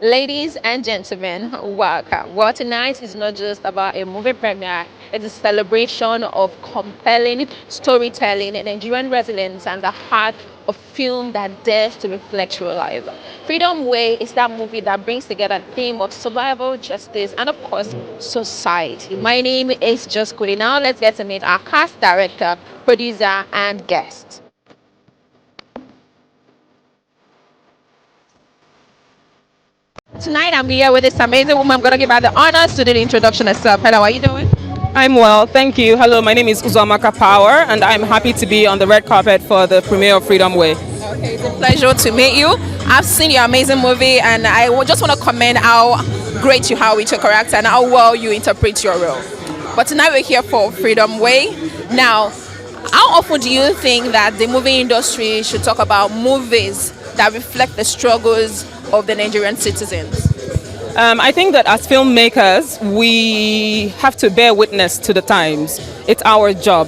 Ladies and gentlemen, welcome. Well, tonight is not just about a movie premiere, it's a celebration of compelling storytelling, Nigerian resilience, and the heart of film that dares to reflect real life. Freedom Way is that movie that brings together a theme of survival, justice, and of course, society. My name is Just Kudi. Now, let's get to meet our cast director, producer, and guest. Tonight I'm here with this amazing woman. I'm gonna give her the honors to do the introduction herself. Hello, how are you doing? I'm well, thank you. Hello, my name is Uzomaka Power, and I'm happy to be on the red carpet for the premiere of Freedom Way. Okay, it's a pleasure to meet you. I've seen your amazing movie, and just want to commend how great you are with your character and how well you interpret your role. But tonight we're here for Freedom Way. Now, how often do you think that the movie industry should talk about movies that reflect the struggles of the Nigerian citizens? I think that as filmmakers, we have to bear witness to the times. It's our job.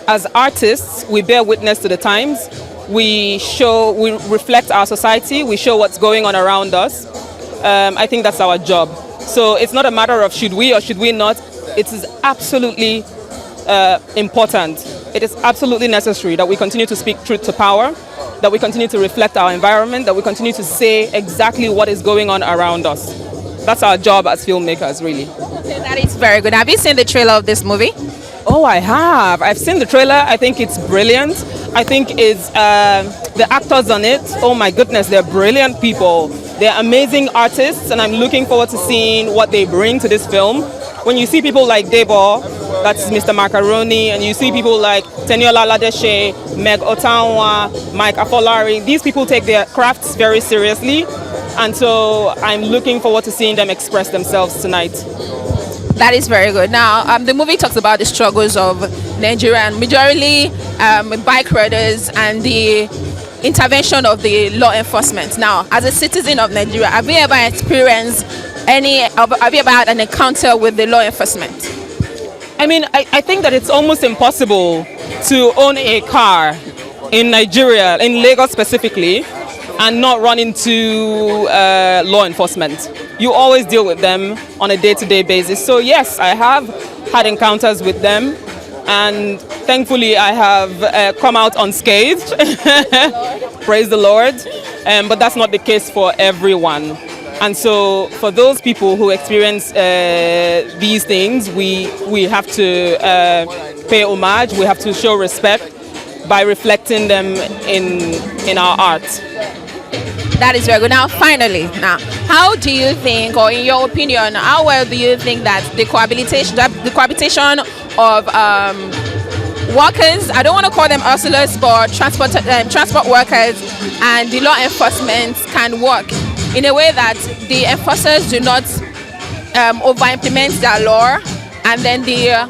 As artists, we bear witness to the times. We reflect our society, we show what's going on around us. I think that's our job. So it's not a matter of should we or should we not. It is absolutely important. It is absolutely necessary that we continue to speak truth to power, that we continue to reflect our environment, that we continue to say exactly what is going on around us. That's our job as filmmakers, really. Okay, that is very good. Have you seen the trailer of this movie? Oh, I have. I've seen the trailer. I think it's brilliant. I think it's the actors on it. Oh my goodness, they're brilliant people. They're amazing artists, and I'm looking forward to seeing what they bring to this film. When you see people like Debo, that's Mr. Macaroni, and you see people like Teniola Ladeshe, Meg Otanwa, Mike Folarin, these people take their crafts very seriously, and so I'm looking forward to seeing them express themselves tonight. That is very good. Now, the movie talks about the struggles of Nigerian, majorly bike riders, and the intervention of the law enforcement. Now, as a citizen of Nigeria, have you ever experienced have you ever had an encounter with the law enforcement? I mean, I think that it's almost impossible to own a car in Nigeria, in Lagos specifically, and not run into law enforcement. You always deal with them on a day-to-day basis. So yes, I have had encounters with them, and thankfully I have come out unscathed. Praise the Lord. But that's not the case for everyone. And so for those people who experience these things, we have to pay homage, we have to show respect by reflecting them in our art. That is very good. Now, finally, how do you think, or in your opinion, how well do you think that the cohabitation of workers, I don't want to call them hustlers, but transport workers and the law enforcement can work in a way that the enforcers do not over-implement their law, and then the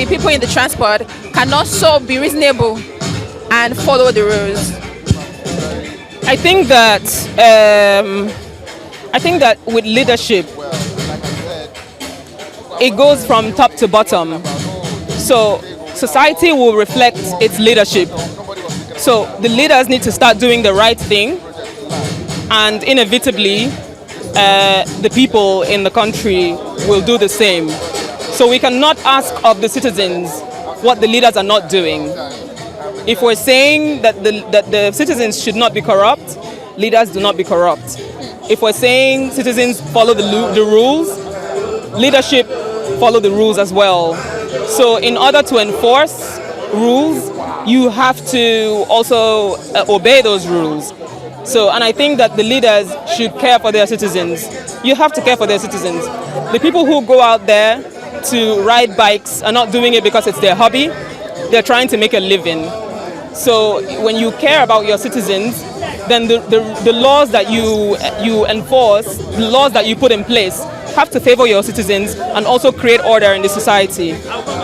people in the transport can also be reasonable and follow the rules? I think that with leadership, it goes from top to bottom. So society will reflect its leadership. So the leaders need to start doing the right thing, and inevitably, the people in the country will do the same. So we cannot ask of the citizens what the leaders are not doing. If we're saying that the citizens should not be corrupt, leaders do not be corrupt. If we're saying citizens follow the rules, leadership follow the rules as well. So in order to enforce rules, you have to also obey those rules. And I think that the leaders should care for their citizens. You have to care for their citizens. The people who go out there to ride bikes are not doing it because it's their hobby. They're trying to make a living. So when you care about your citizens, then the laws that you enforce, the laws that you put in place, have to favor your citizens and also create order in the society.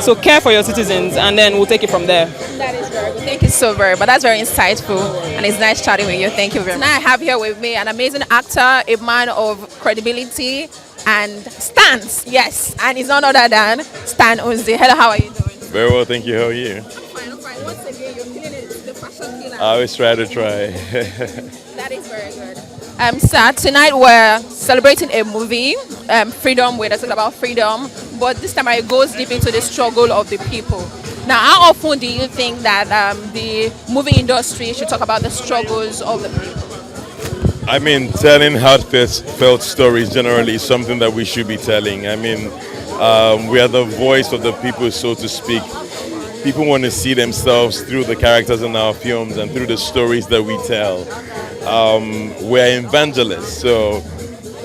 So care for your citizens, and then we'll take it from there. That is very good. Thank you so very much. That's very insightful, and it's nice chatting with you. Thank you very much. Now I have here with me an amazing actor, a man of credibility and stance. Yes, and he's none other than Stan Unzi. Hello, how are you doing? Very well, thank you. How are you? Fine, I'm fine. Once again, you're killing it. The fashion killer. I always try to try. That is very good. Sir, tonight we're celebrating a movie, Freedom, where it's about freedom, but this time it goes deep into the struggle of the people. Now, how often do you think that the movie industry should talk about the struggles of the people? I mean, telling heartfelt stories generally is something that we should be telling. I mean, we are the voice of the people, so to speak. People want to see themselves through the characters in our films and through the stories that we tell. We're evangelists, so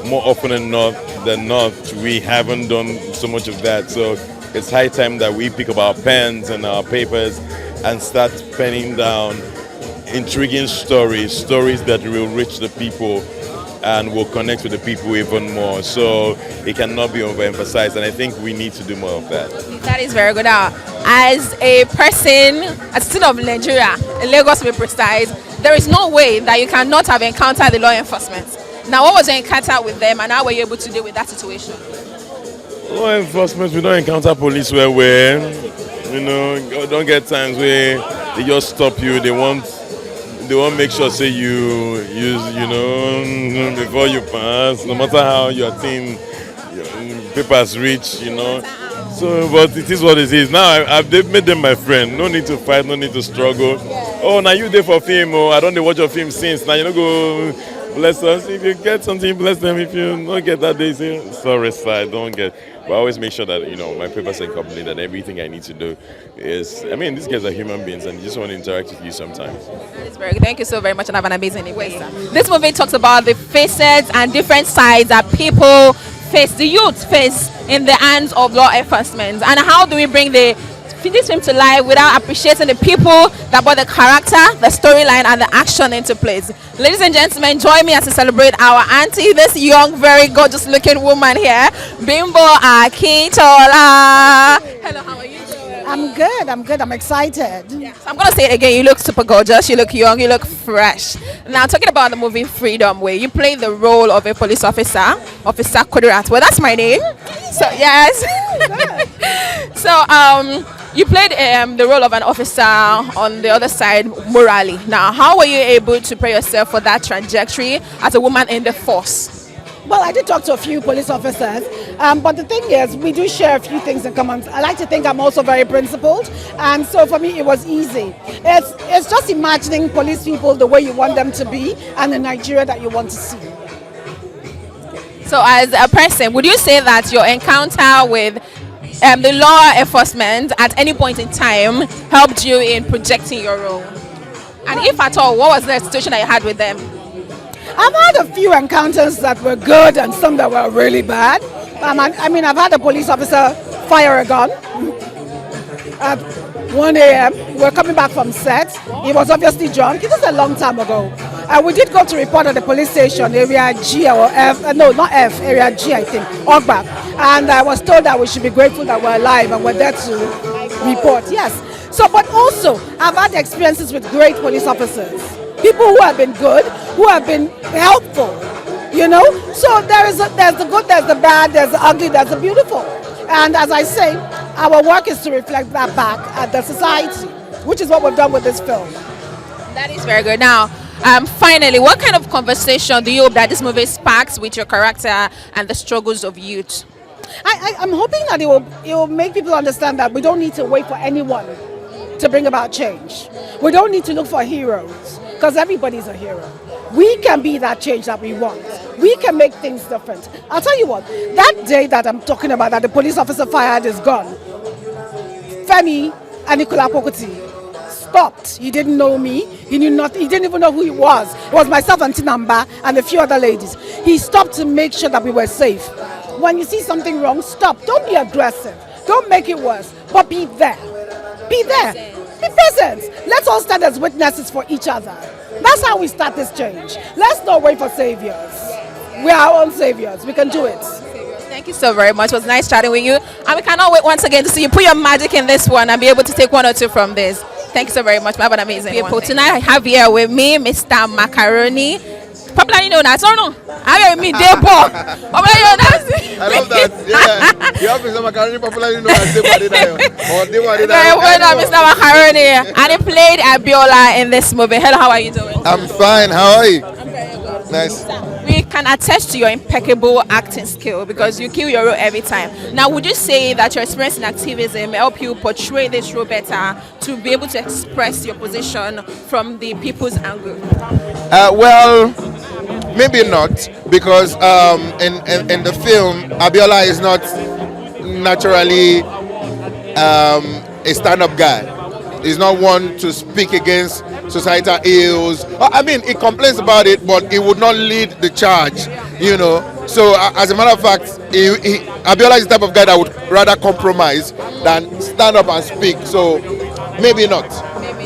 more often than not, we haven't done so much of that. So it's high time that we pick up our pens and our papers and start penning down intriguing stories that will reach the people and will connect with the people even more. So it cannot be overemphasized, and I think we need to do more of that. That is very good. Now, as a person, as a citizen of Nigeria, in Lagos to be precise, there is no way that you cannot have encountered the law enforcement. Now, what was your encounter with them, and how were you able to deal with that situation? Law enforcement, we don't encounter police where don't get times where they just stop you. They want make sure say you use before you pass, no matter how your team your papers reach, So, but it is what it is. Now I've made them my friend. No need to fight, no need to struggle. Oh, now you there for film? Oh, I don't watch your film since. Now go bless us. If you get something, bless them. If you don't get that, they say sorry, sir, I don't get. But I always make sure that my papers are complete, that everything I need to do is. I mean, these guys are human beings and they just want to interact with you sometimes. That is very good. Thank you so very much, and have an amazing evening. This movie talks about the faces and different sides that people face, the youth face in the hands of law enforcement, and how do we bring this film to life without appreciating the people that brought the character, the storyline, and the action into place. Ladies and gentlemen, join me as we celebrate our auntie, this young, very gorgeous looking woman here, Bimbo Akintola. Hello, how are you doing? I'm good, I'm excited. Yeah. So I'm going to say it again, you look super gorgeous, you look young, you look fresh. Now, talking about the movie Freedom, where you play the role of a police officer, Officer Kudirat. Well, that's my name. So, yes. So, you played the role of an officer on the other side morally. Now, how were you able to prepare yourself for that trajectory as a woman in the force? Well, I did talk to a few police officers, but the thing is, we do share a few things in common. I like to think I'm also very principled, and so for me, it was easy. It's just imagining police people the way you want them to be and the Nigeria that you want to see. So, as a person, would you say that your encounter with the law enforcement at any point in time helped you in projecting your role? And if at all, what was the situation that you had with them? I've had a few encounters that were good and some that were really bad. I mean, I've had a police officer fire a gun at 1 a.m. We're coming back from set. He was obviously drunk. It was a long time ago. We did go to report at the police station, area G or F, no, not F, area G, I think, Ogba. And I was told that we should be grateful that we're alive and we're there to report. Yes. So, but also, I've had experiences with great police officers. People who have been good, who have been helpful, So there's the good, there's the bad, there's the ugly, there's the beautiful. And as I say, our work is to reflect that back at the society, which is what we've done with this film. That is very good. Now, finally, what kind of conversation do you hope that this movie sparks with your character and the struggles of youth? I'm hoping that it will make people understand that we don't need to wait for anyone to bring about change. We don't need to look for heroes, because everybody's a hero. We can be that change that we want. We can make things different. I'll tell you what, that day that I'm talking about, that the police officer fired his gun, Femi and Nicola Pokoti stopped. He didn't know me. He knew nothing. He didn't even know who he was. It was myself and Tinamba and a few other ladies. He stopped to make sure that we were safe. When you see something wrong, stop. Don't be aggressive. Don't make it worse. But be there. Be there. Be present. Let's all stand as witnesses for each other. That's how we start this change. Let's not wait for saviors. We are our own saviors. We can do it. Thank you so very much. It was nice chatting with you. And we cannot wait once again to see you put your magic in this one and be able to take one or two from this. Thank you so very much. Have an amazing one. Tonight I have here with me Mr. Macaroni. Popularly known as, I don't know. I have with me Debo. Popularly known as. I love that. Yeah. You have Mr. Macaroni, popularly known as Debo. Very well, Mr. Macaroni. And he played Abiola in this movie. Hello, how are you doing? I'm fine. How are you? I'm very good. Nice. We can attest to your impeccable acting skill because you kill your role every time. Now, would you say that your experience in activism help you portray this role better to be able to express your position from the people's angle? Well, maybe not, because in the film, Abiola is not naturally a stand-up guy. He's not one to speak against societal ills. I mean, he complains about it, but he would not lead the charge, you know. So, as a matter of fact, Abiola is the type of guy that would rather compromise than stand up and speak. So, maybe not.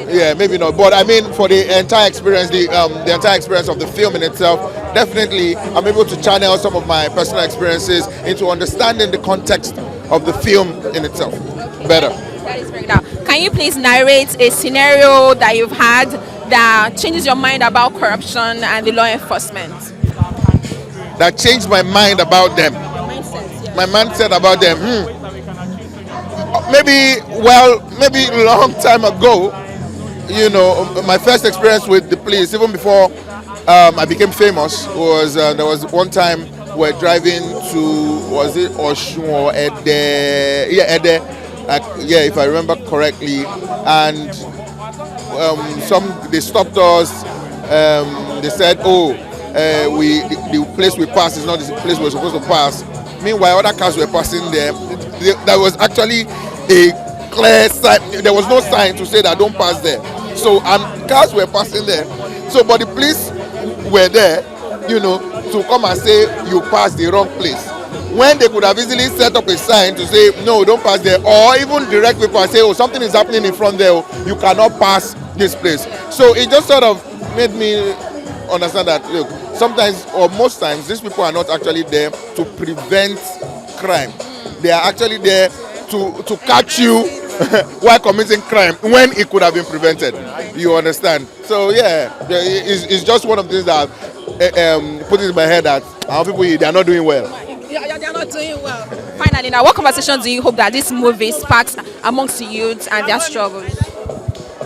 Yeah, maybe not. But I mean, for the entire experience, the entire experience of the film in itself, definitely, I'm able to channel some of my personal experiences into understanding the context of the film in itself better. That is very now. Can you please narrate a scenario that you've had that changes your mind about corruption and the law enforcement? That changed my mind about them. My mindset about them. Maybe a long time ago, you know, my first experience with the police, even before I became famous, was there was one time we're driving to, was it Oshun or Ede? Yeah, Ede. If I remember correctly, and they stopped us. They said, "Oh, the place we passed is not the place we're supposed to pass." Meanwhile, other cars were passing there. There was actually a clear sign. There was no sign to say that don't pass there. So, cars were passing there. So, but the police were there, you know, to come and say you passed the wrong place, when they could have easily set up a sign to say no, don't pass there, or even direct people and say, oh, something is happening in front there, you cannot pass this place. So it just sort of made me understand that, look, sometimes or most times these people are not actually there to prevent crime. They are actually there to catch you while committing crime when it could have been prevented. You understand? So yeah, it's just one of the things that put it in my head that our people, they are not doing well. They're not doing well. Finally, now, what conversation do you hope that this movie sparks amongst the youth and their struggles?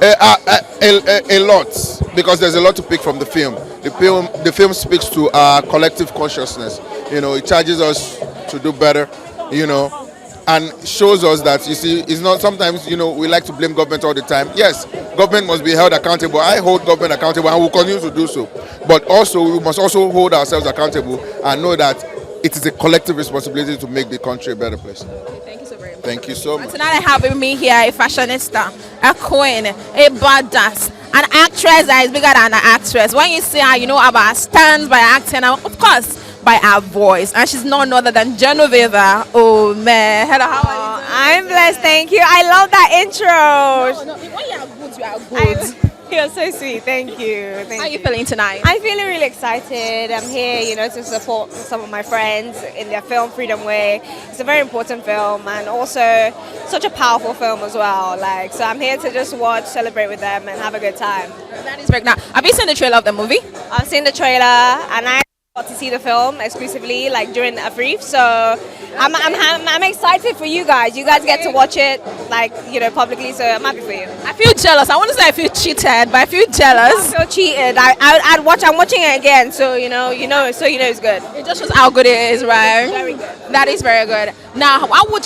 A lot, because there's a lot to pick from the film. The film speaks to our collective consciousness. You know, it charges us to do better, you know, and shows us that, you see, it's not, sometimes, you know, we like to blame government all the time. Yes, government must be held accountable. I hold government accountable and will continue to do so. But also, we must also hold ourselves accountable and know that it is a collective responsibility to make the country a better place. Thank you so very much. Thank you so much. Tonight I have with me here a fashionista, a queen, a badass, an actress that is bigger than an actress. When you see her, you know about her stands by acting, and of course by her voice. And she's none other than Genevieve. Oh man, hello, how are you? I'm blessed, thank you. I love that intro. No, when you are good, you are good. You're so sweet, thank you. How are you feeling tonight? I'm feeling really excited. I'm here, you know, to support some of my friends in their film Freedom Way. It's a very important film and also such a powerful film as well. Like, so I'm here to just watch, celebrate with them, and have a good time. That is right. Now, have you seen the trailer of the movie? I've seen the trailer and I got to see the film exclusively, like during a brief. So I'm excited for you guys. You guys get to watch it, like, you know, publicly. So I'm happy for you. I feel jealous. I want to say I feel cheated, but I feel jealous. I feel cheated. I'm watching it again. So you know it's good. It just shows how good it is, right? Very good. That is very good. Now, how often would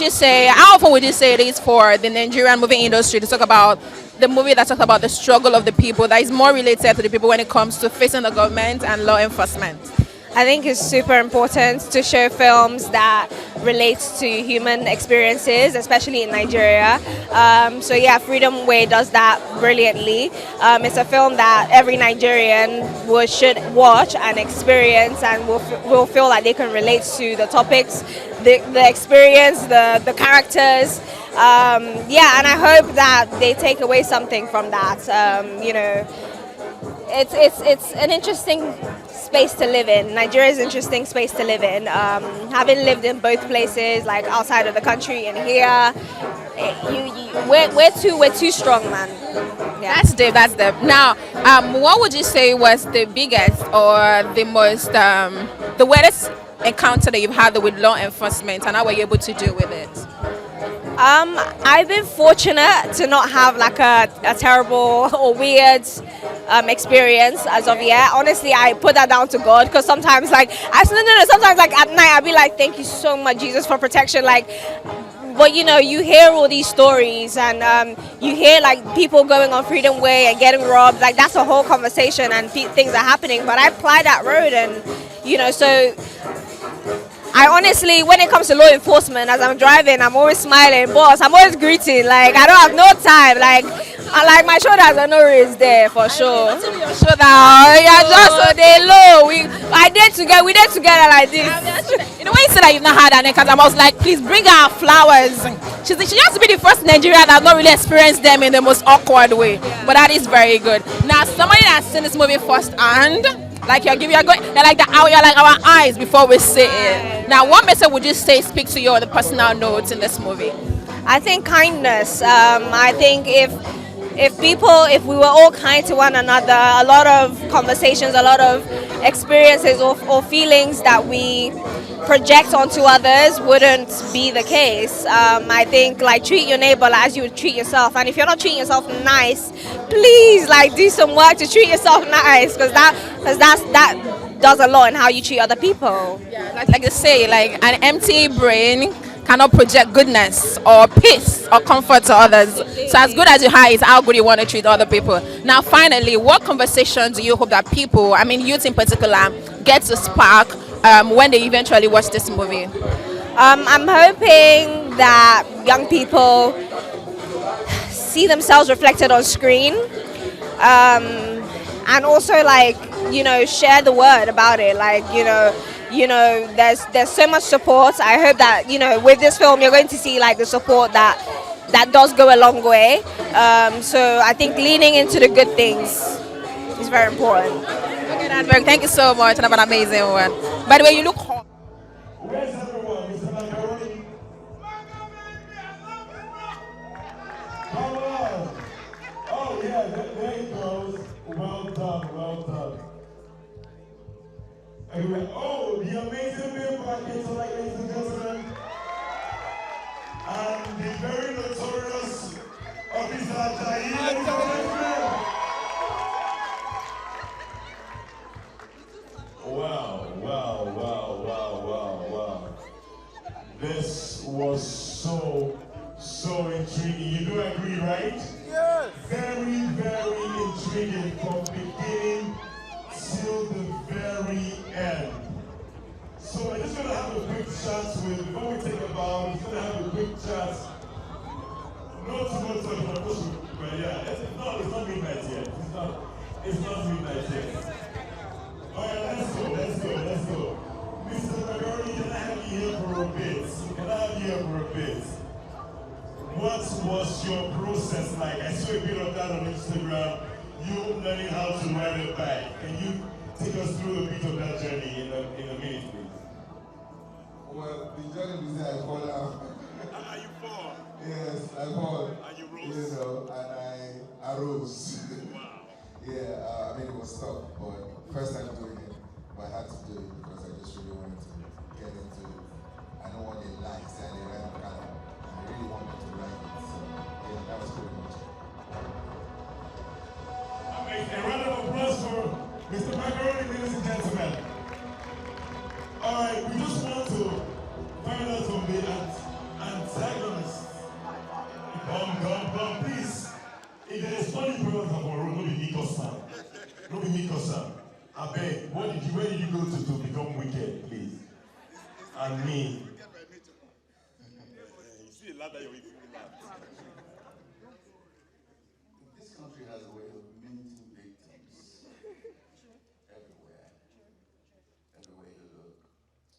you say it is for the Nigerian movie industry to talk about the movie that talks about the struggle of the people, that is more related to the people when it comes to facing the government and law enforcement? I think it's super important to show films that relate to human experiences, especially in Nigeria. So yeah, Freedom Way does that brilliantly. It's a film that every Nigerian should watch and experience, and will feel like they can relate to the topics, the experience, the characters. Yeah, and I hope that they take away something from that. You know, it's an interesting space to live in. Nigeria is an interesting space to live in. Having lived in both places, like outside of the country and here, we're too strong, man. Yeah. That's deep. Now, what would you say was the biggest or the most, the weirdest encounter that you've had with law enforcement, and how were you able to deal with it? I've been fortunate to not have like a terrible or weird experience as of yet. Honestly, I put that down to God because sometimes, like, no, sometimes like at night I'll be like, thank you so much, Jesus, for protection. Like, but you know, you hear all these stories and you hear like people going on Freedom Way and getting robbed. Like that's a whole conversation and things are happening. But I ply that road and you know, so I honestly, when it comes to law enforcement, as I'm driving, I'm always smiling. Boss, I'm always greeting. Like, I don't have no time. Like, like my shoulders are no raised there for sure. Your shoulder. Yeah, just So they low. We did together like this. you know when you said that you've not had an because I was like, please bring her flowers. She has to be the first Nigerian that not really experienced them in the most awkward way. But that is very good. Now, somebody that's seen this movie firsthand, like you're going, they're like you're like our eyes before we see it. Now, what message would you say speak to you on the personal notes in this movie? I think kindness. I think if we were all kind to one another, a lot of conversations, a lot of experiences or feelings that we project onto others wouldn't be the case. I think like treat your neighbor like as you would treat yourself, and if you're not treating yourself nice, please like do some work to treat yourself nice because that does a lot in how you treat other people. Yeah, like they say, like an empty brain cannot project goodness or peace or comfort to others. So as good as you are is how good you want to treat other people. Now, finally, what conversations do you hope that people, I mean youth in particular, get to spark when they eventually watch this movie? I'm hoping that young people see themselves reflected on screen, and also like you know share the word about it. Like you know, there's so much support. I hope that you know with this film you're going to see like the support that does go a long way. So I think leaning into the good things is very important. Okay, Adberg, thank you so much and have an amazing one. By the way, you look hot. Where's everyone? Mr. Macaroni? Come on! Oh yeah, there he goes. Well done, well done. Anyway, oh, the amazing Bimbo Akintola, ladies and gentlemen. And the very notorious Officer Ajayi, ladies and gentlemen. Wow, wow, wow, wow, wow, wow. This was so intriguing. You do agree, right? Yes. Very, very intriguing from beginning till the very end. So I'm just going to have a quick chat with, before we take a bow, I'm just going to have a quick chat. Not too much talking, of course, but yeah, it's not midnight yet. It's not midnight yet. Alright, let's go. Mr. Macaroni, can I have you here for a bit? What was your process like? I saw a bit of that on Instagram. You learning how to ride a bike. Can you take us through a bit of that journey in a minute, please? Well, the journey is I fall out. Are you fall? Yes, I fall. And you rose? You know, and I arose. Wow. Yeah, I mean, it was tough, but first time doing it, but I had to do it because I just really wanted to get into it. I don't want the lights and the red color. I really wanted to ride it, so yeah, that was pretty much it. A round of applause for Mr. Macaroni, ladies and gentlemen. Alright, we just want to find out from the antagonist. Come, please. If there is funny people of our room, no be Mikosan. No be Mikosan. I beg, where did you go to become wicked, please? And me. You see a lot that you're eating. This country has a way of minting victims everywhere. Everywhere you look,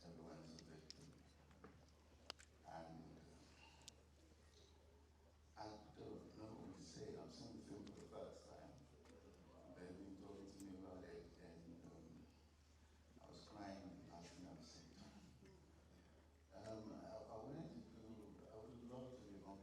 everyone is a victim. And I don't know what to say. I'm seeing the film for the first time. They've been talking to me about it, and I was crying and laughing at the same time. I would love to be on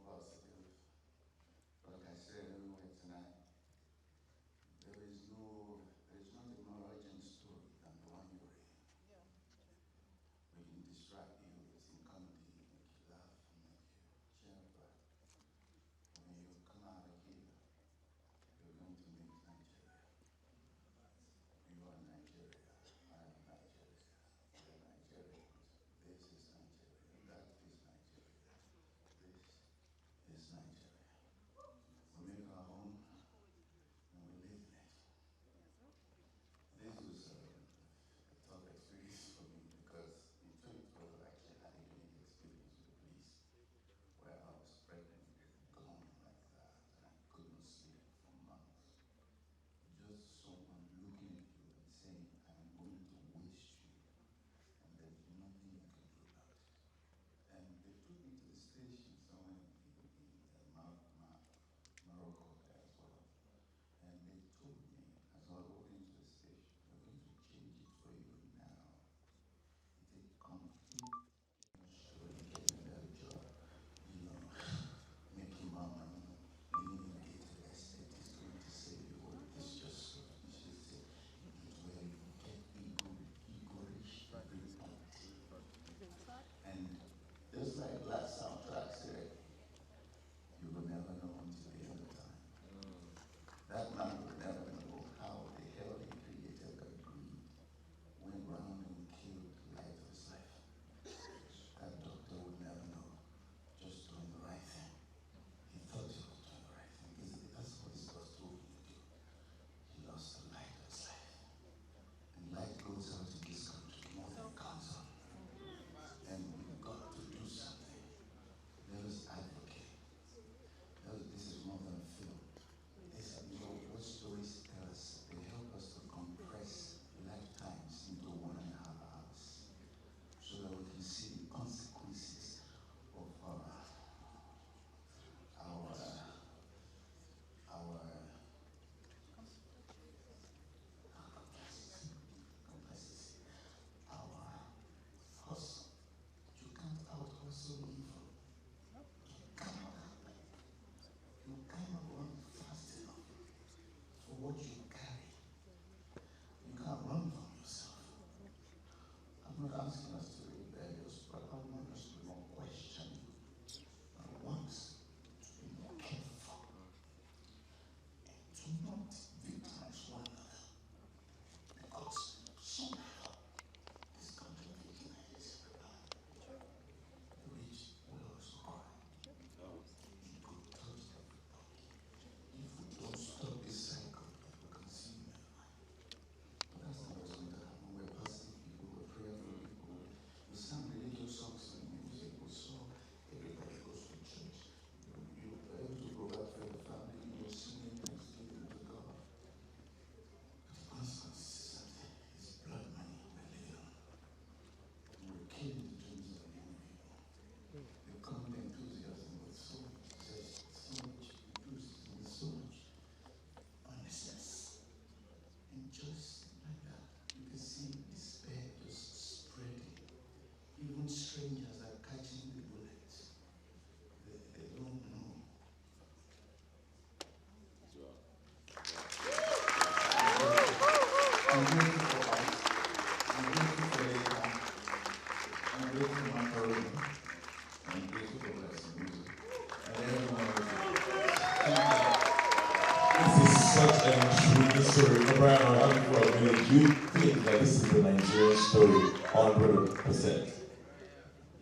you think that this is the Nigerian story 100%?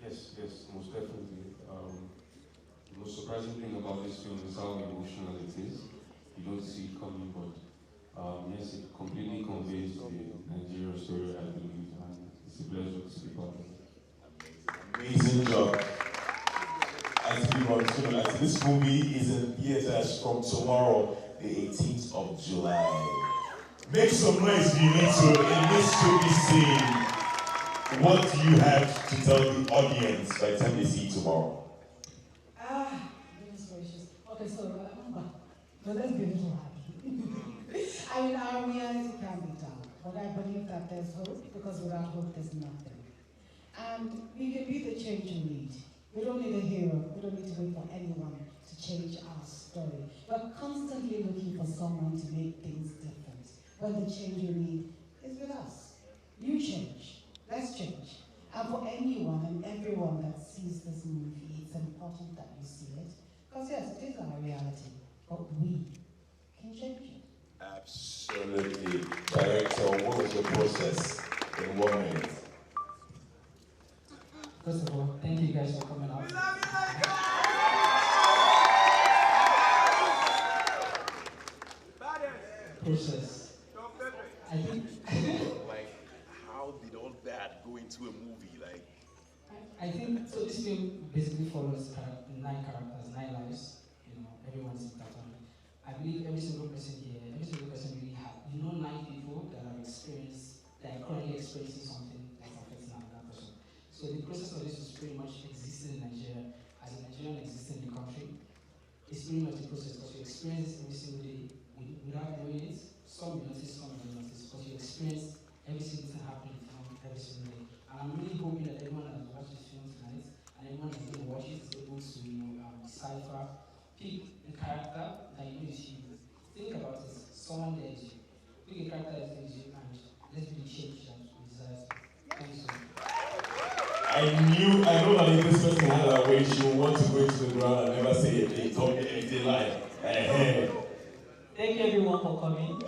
Yes, most definitely. The most surprising thing about this film is how emotional it is. You don't see it coming, but yes, it completely conveys the Nigerian story, I believe, and it's a pleasure to be part of it. Amazing job. As this movie is in theaters from tomorrow, the 18th of July. Make some noise if you need to in this tricky scene. What do you have to tell the audience by the time they see tomorrow? Goodness gracious. Okay, so let's be a little happy. I mean, our reality can be done, but I believe that there's hope, because without hope, there's nothing. And we can be the change we need. We don't need a hero. We don't need to wait for anyone to change our story. We're constantly looking for someone to make things different. When the change we need is with us. You change. Let's change. And for anyone and everyone that sees this movie, it's important that you see it. Because yes, it is our reality, but we can change it. Absolutely. Director, what was your process in 1 minute? First of all, thank you guys for coming out. Process. I think. Like, how did all that go into a movie? Like, I think so. This film basically follows 9 characters, 9 lives. You know, everyone's important. I believe every single person here, every single person really have. 9 people that have experienced, that are currently experiencing something that's affecting another person. So the process of this is pretty much existing in Nigeria, as a Nigerian existing in the country. It's pretty much the process, because you experience this every single day without doing it. Some you notice, some you don't notice, but you experience every single thing happening in film every single day. And I'm really hoping that everyone that has watched this film tonight, and everyone that's going to watch it, is able to decipher, pick the character that you know is you. Think about it, someone there is you. Pick a character that is you, and let's be the change that we desire. Thank you so much. I know that if this person had a way, she would want to go into the ground and never say anything, talk anything like, Thank you everyone for coming.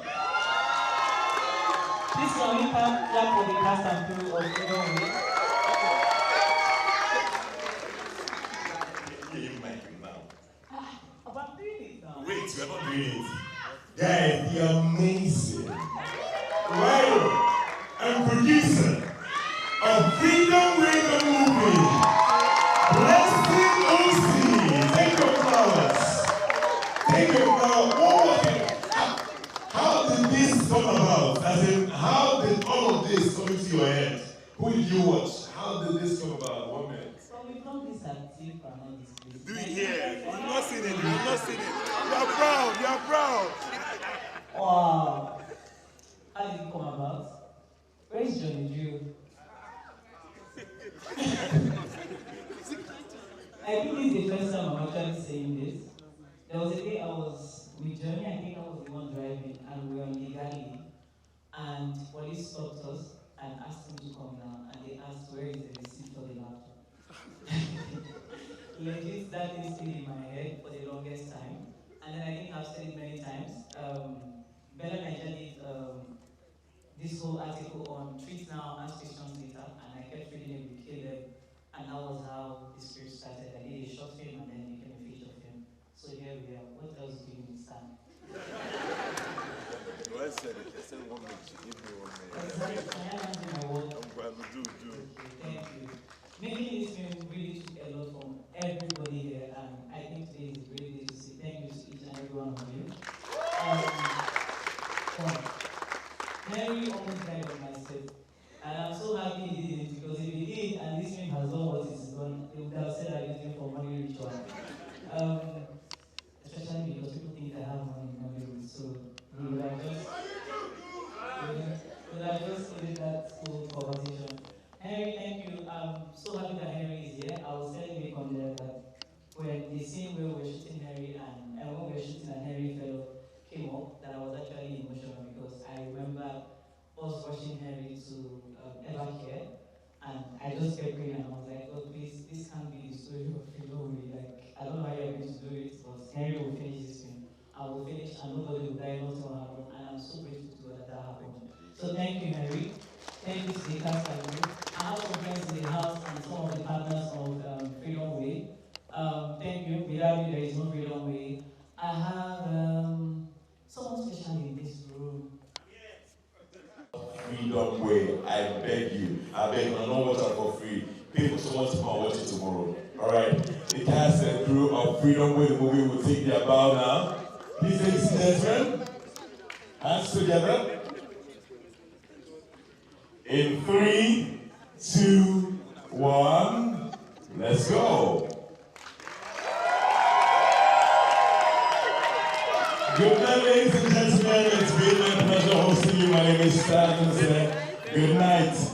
Please can we clap for the cast and crew of Freedom Way? Give him mic now. I'm doing it now. Wait, we're not doing it. Guys, the amazing writer and producer of Freedom Way the movie, Blessing OC. Take your flowers. Take your flowers. How did this come about? As in, how did all of this come into your head? Who did you watch? How did this come about? 1 minute. So we've done this at Tiff and all this place. do it here. You've not seen it. You've not seen it. You are proud. You are proud. Wow. How did it come about? Where is Johnny Drew? I think this is the first time I'm actually saying this. There was a day I was with Johnny, I think I was the one driving, and we were on the galley, and police stopped us and asked him to come down, and they asked where is the receipt for the laptop. Legit, that thing stayed in my head for the longest time, and then I think I've said it many times. Bella Niger did this whole article on tweet now, ask questions later, and I kept reading it with Caleb, and that was how the script started. I did a short film and then it became a feature film. So here we are. What else do you understand? No, I said it. I said 1 minute. She gave me 1 minute. Exactly. I am my word. I'm glad to do. Okay, thank you. Making this film really took a lot from everybody here, and I think today is a great day to say thank you to each and every one of you. Mary almost died on myself. task I do. I have some friends in the house and some of the partners of Freedom Way. Thank you. Without you, there is no Freedom Way. I have someone special in this room. Freedom Way, I beg you. I beg you, I don't watch out for free. Pay for someone to come and watch it tomorrow. Alright? The cast and crew of Freedom Way, the movie will take their bow now. Please, ladies and gentlemen, hands together. In 3, 2, 1, let's go. Good night, ladies and gentlemen. It's been my pleasure hosting you. My name is Stan. Good night.